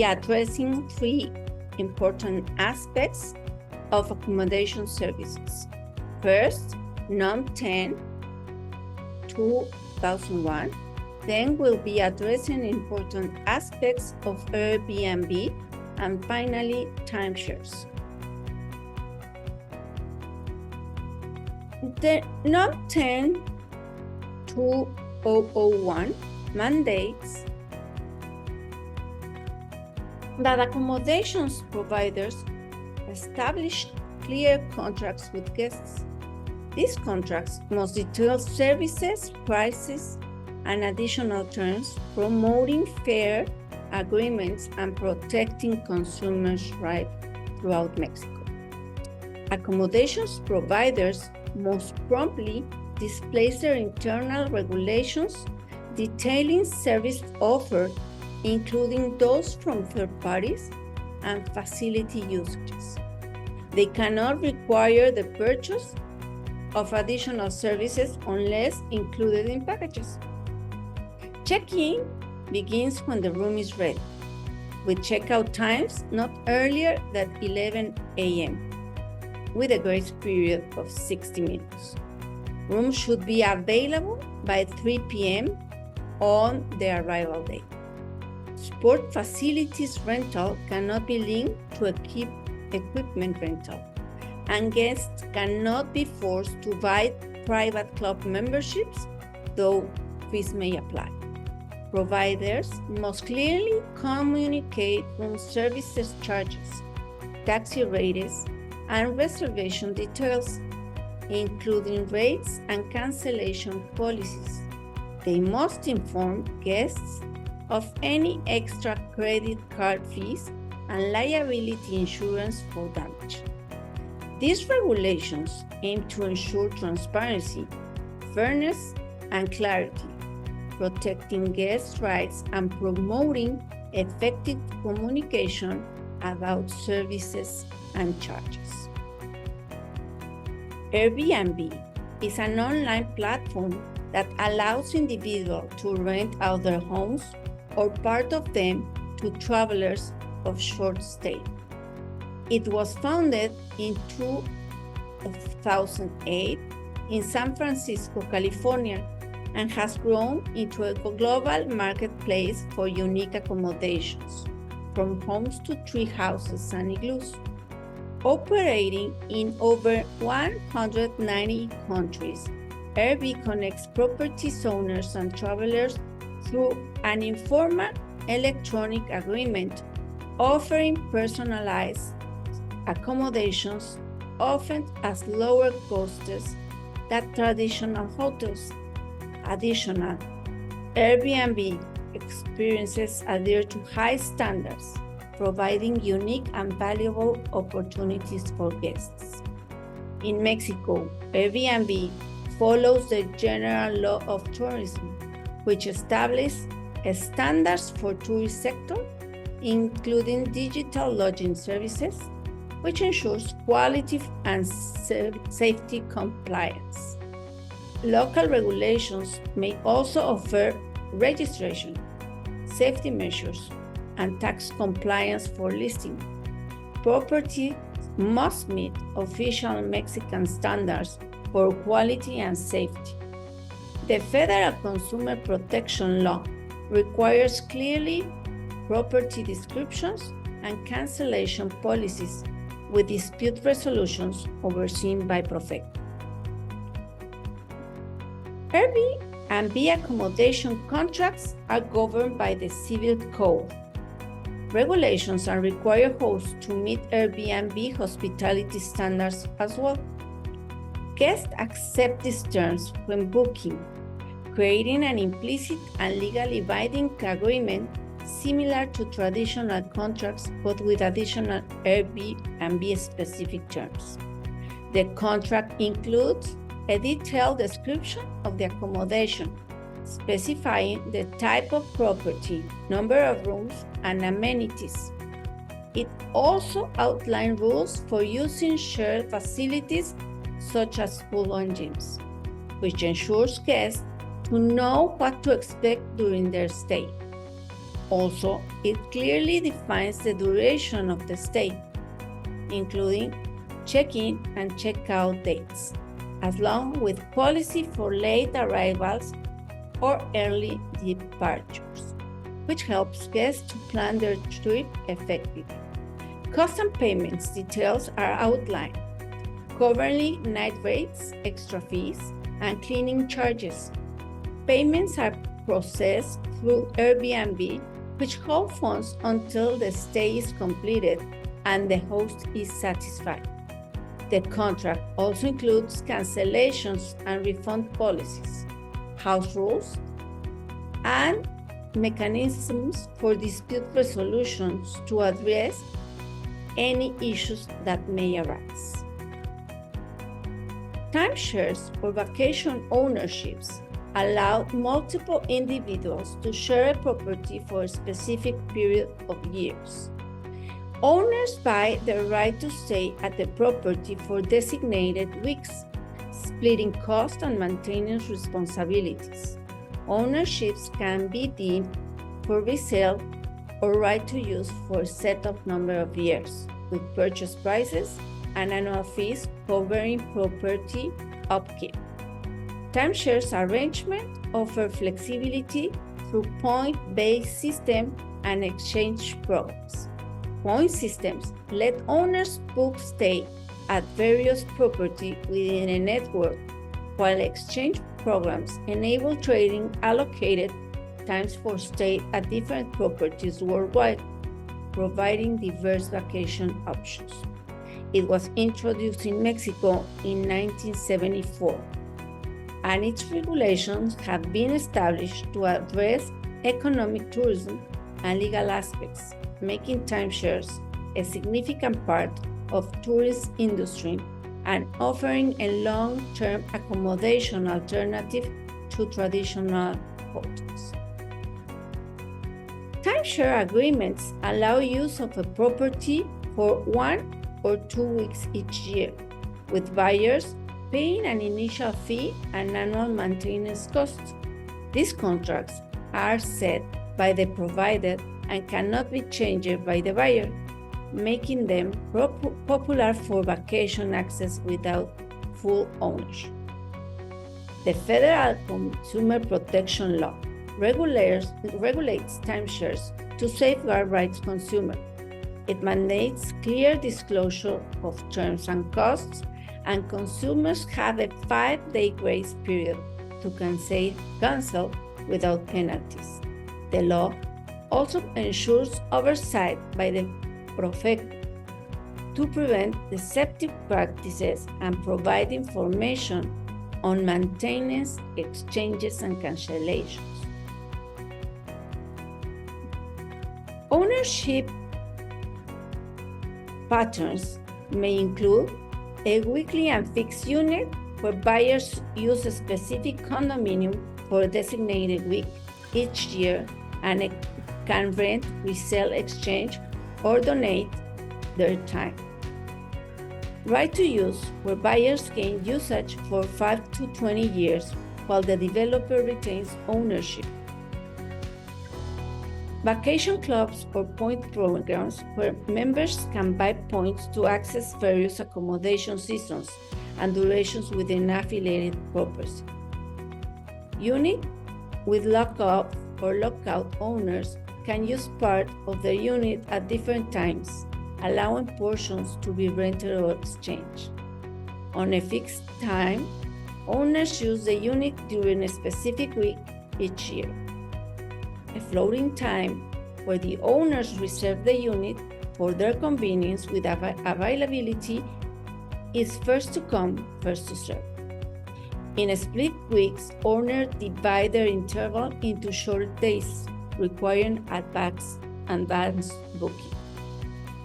addressing three important aspects of accommodation services. First, NOM 10/2001. Then we'll be addressing important aspects of Airbnb, and finally, timeshares. The NOM 10/2001 mandates that accommodations providers establish clear contracts with guests. These contracts must detail services, prices, and additional terms, promoting fair agreements and protecting consumers' rights throughout Mexico. Accommodations providers must promptly display their internal regulations detailing service offered, including those from third parties and facility usages. They cannot require the purchase of additional services unless included in packages. Check-in begins when the room is ready, with checkout times not earlier than 11 a.m., with a grace period of 60 minutes. Rooms should be available by 3 p.m. on the arrival date. Sport facilities rental cannot be linked to equipment rental, and guests cannot be forced to buy private club memberships, though fees may apply. Providers must clearly communicate room services charges, taxi rates, and reservation details, including rates and cancellation policies. They must inform guests of any extra credit card fees and liability insurance for damage. These regulations aim to ensure transparency, fairness, and clarity, protecting guests' rights and promoting effective communication about services and charges. Airbnb is an online platform that allows individuals to rent out their homes or part of them to travelers of short stay. It was founded in 2008 in San Francisco, California, and has grown into a global marketplace for unique accommodations, from homes to tree houses and igloos. Operating in over 190 countries, Airbnb connects property owners and travelers through an informal electronic agreement, offering personalized accommodations, often at lower costs than traditional hotels. Additionally, Airbnb experiences adhere to high standards, providing unique and valuable opportunities for guests. In Mexico, Airbnb follows the General Law of Tourism, which establishes standards for tourist sector, including digital lodging services, which ensures quality and safety compliance. Local regulations may also offer registration, safety measures, and tax compliance for listing. Property must meet official Mexican standards for quality and safety. The Federal Consumer Protection Law requires clearly property descriptions and cancellation policies, with dispute resolutions overseen by Profeco. Airbnb accommodation contracts are governed by the Civil Code. Regulations and require hosts to meet Airbnb hospitality standards as well. Guests accept these terms when booking, creating an implicit and legally binding agreement similar to traditional contracts, but with additional Airbnb-specific terms. The contract includes a detailed description of the accommodation, specifying the type of property, number of rooms, and amenities. It also outlines rules for using shared facilities such as pool and gyms, which ensures guests to know what to expect during their stay. Also, it clearly defines the duration of the stay, including check-in and check-out dates, along with policy for late arrivals or early departures, which helps guests to plan their trip effectively. Cost and payments details are outlined, covering night rates, extra fees, and cleaning charges. Payments are processed through Airbnb, which hold funds until the stay is completed and the host is satisfied. The contract also includes cancellations and refund policies, house rules, and mechanisms for dispute resolutions to address any issues that may arise. Timeshares or vacation ownerships allow multiple individuals to share a property for a specific period of years. Owners buy the right to stay at the property for designated weeks, splitting cost and maintenance responsibilities. Ownerships can be deemed for resale or right to use for a set of number of years, with purchase prices and annual fees covering property upkeep. Timeshares arrangement offer flexibility through point-based system and exchange programs. Point systems let owners book stay at various properties within a network, while exchange programs enable trading allocated times for stay at different properties worldwide, providing diverse vacation options. It was introduced in Mexico in 1974, and its regulations have been established to address economic tourism and legal aspects, making timeshares a significant part of tourist industry and offering a long-term accommodation alternative to traditional hotels. Timeshare agreements allow use of a property for 1 or 2 weeks each year, with buyers paying an initial fee and annual maintenance costs. These contracts are set by the provider and cannot be changed by the buyer, making them popular for vacation access without full ownership. The Federal Consumer Protection Law regulates timeshares to safeguard rights consumers. It mandates clear disclosure of terms and costs, and consumers have a 5-day grace period to cancel without penalties. The law also ensures oversight by the Profeco to prevent deceptive practices and provide information on maintenance, exchanges, and cancellations. Ownership patterns may include a weekly and fixed unit where buyers use a specific condominium for a designated week each year and can rent, resell, exchange, or donate their time. Right to use, where buyers gain usage for 5 to 20 years while the developer retains ownership. Vacation clubs or point programs where members can buy points to access various accommodation seasons and durations within affiliated properties. Unit with lockout or lockout owners can use part of their unit at different times, allowing portions to be rented or exchanged. On a fixed time, owners use the unit during a specific week each year. A floating time where the owners reserve the unit for their convenience with availability is first to come, first to serve. In split weeks, owners divide their interval into short days, requiring advance booking.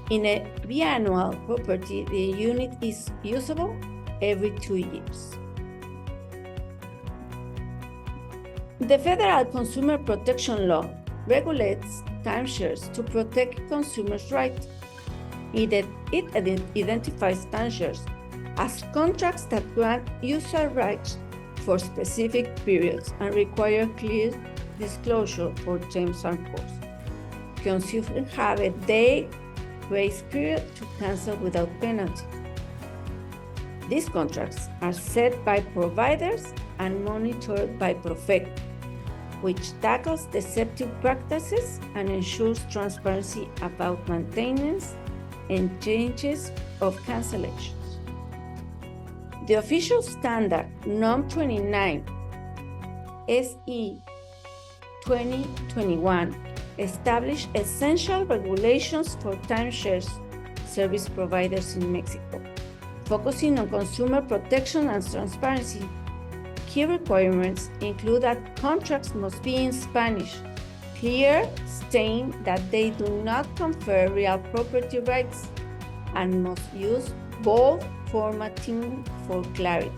In a biannual property, the unit is usable every 2 years. The Federal Consumer Protection Law regulates timeshares to protect consumers' rights. It identifies timeshares as contracts that grant user rights for specific periods and require clear disclosure for terms and costs. consumers have a day grace period to cancel without penalty. These contracts are set by providers and monitored by Profeco, which tackles deceptive practices and ensures transparency about maintenance and changes of cancellations. The official standard NOM 29 SE 2021 established essential regulations for timeshare service providers in Mexico, focusing on consumer protection and transparency. Key requirements include that contracts must be in Spanish, clear, stating that they do not confer real property rights, and must use bold formatting for clarity.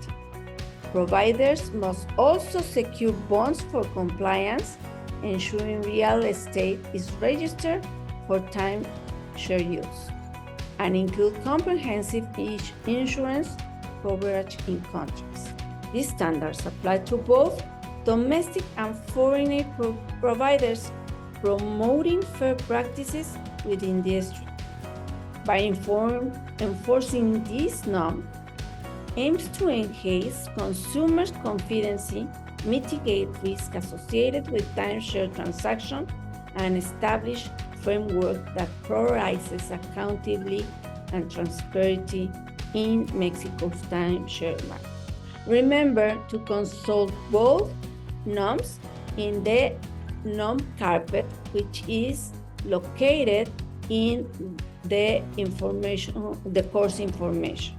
Providers must also secure bonds for compliance, ensuring real estate is registered for timeshare use, and include comprehensive insurance coverage in contracts. These standards apply to both domestic and foreign aid providers, promoting fair practices within the industry. By enforcing this norm, aims to enhance consumers' confidence, mitigate risk associated with timeshare transactions, and establish framework that prioritizes accountability and transparency in Mexico's timeshare market. Remember to consult both NOMs in the NOM carpet, which is located in the course information.